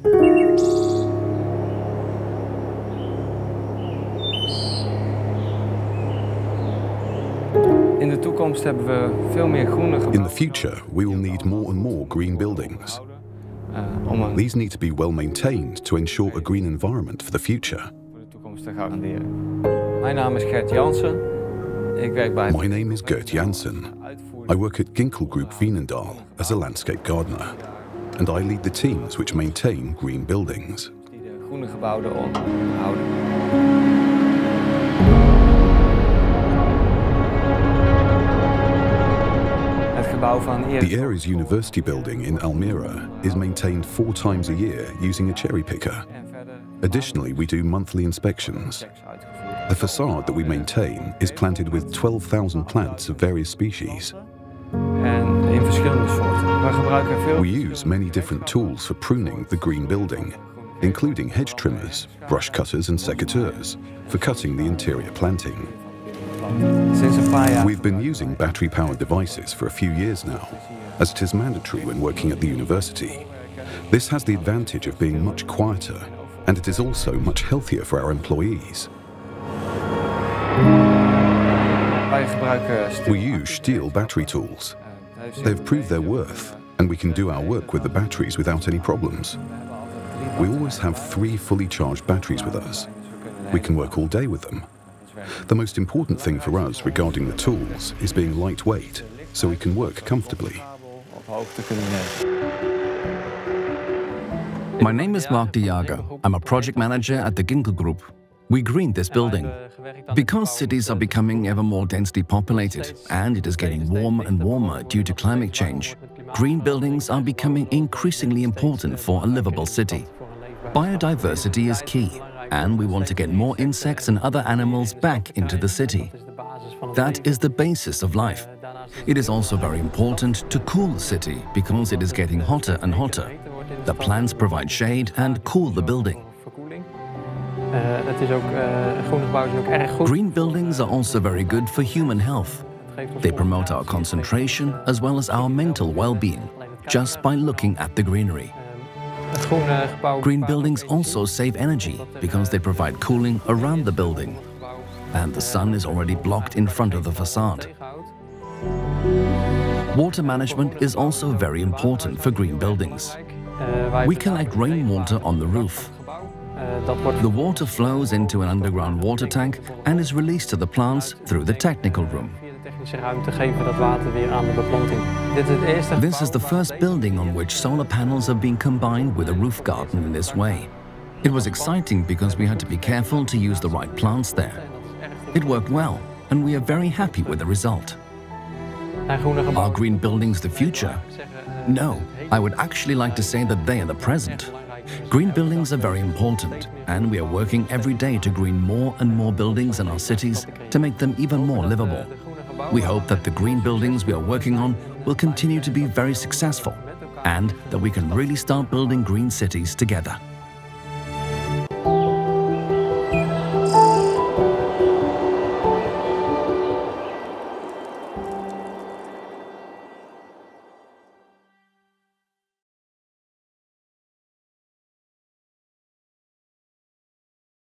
In the future, we will need more and more green buildings. These need to be well maintained to ensure a green environment for the future. My name is Gert Janssen. I work at Ginkel Group Veenendaal as a landscape gardener, and I lead the teams which maintain green buildings. The Aries University building in Almere is maintained 4 times a year using a cherry picker. Additionally, we do monthly inspections. The facade that we maintain is planted with 12,000 plants of various species. We use many different tools for pruning the green building, including hedge trimmers, brush cutters and secateurs for cutting the interior planting. We've been using battery-powered devices for a few years now, as it is mandatory when working at the university. This has the advantage of being much quieter, and it is also much healthier for our employees. We use STIHL battery tools. They've proved their worth, and we can do our work with the batteries without any problems. We always have 3 fully charged batteries with us. We can work all day with them. The most important thing for us regarding the tools is being lightweight, so we can work comfortably. My name is Mark de Jager. I'm a project manager at the Ginkel Group. We greened this building. Because cities are becoming ever more densely populated and it is getting warmer and warmer due to climate change, green buildings are becoming increasingly important for a livable city. Biodiversity is key, and we want to get more insects and other animals back into the city. That is the basis of life. It is also very important to cool the city because it is getting hotter and hotter. The plants provide shade and cool the building. Green buildings are also very good for human health. They promote our concentration as well as our mental well-being, just by looking at the greenery. Green buildings also save energy because they provide cooling around the building, and the sun is already blocked in front of the facade. Water management is also very important for green buildings. We collect rainwater on the roof. The water flows into an underground water tank and is released to the plants through the technical room. This is the first building on which solar panels are being combined with a roof garden in this way. It was exciting because we had to be careful to use the right plants there. It worked well, and we are very happy with the result. Are green buildings the future? No, I would actually like to say that they are the present. Green buildings are very important, and we are working every day to green more and more buildings in our cities to make them even more livable. We hope that the green buildings we are working on will continue to be very successful, and that we can really start building green cities together.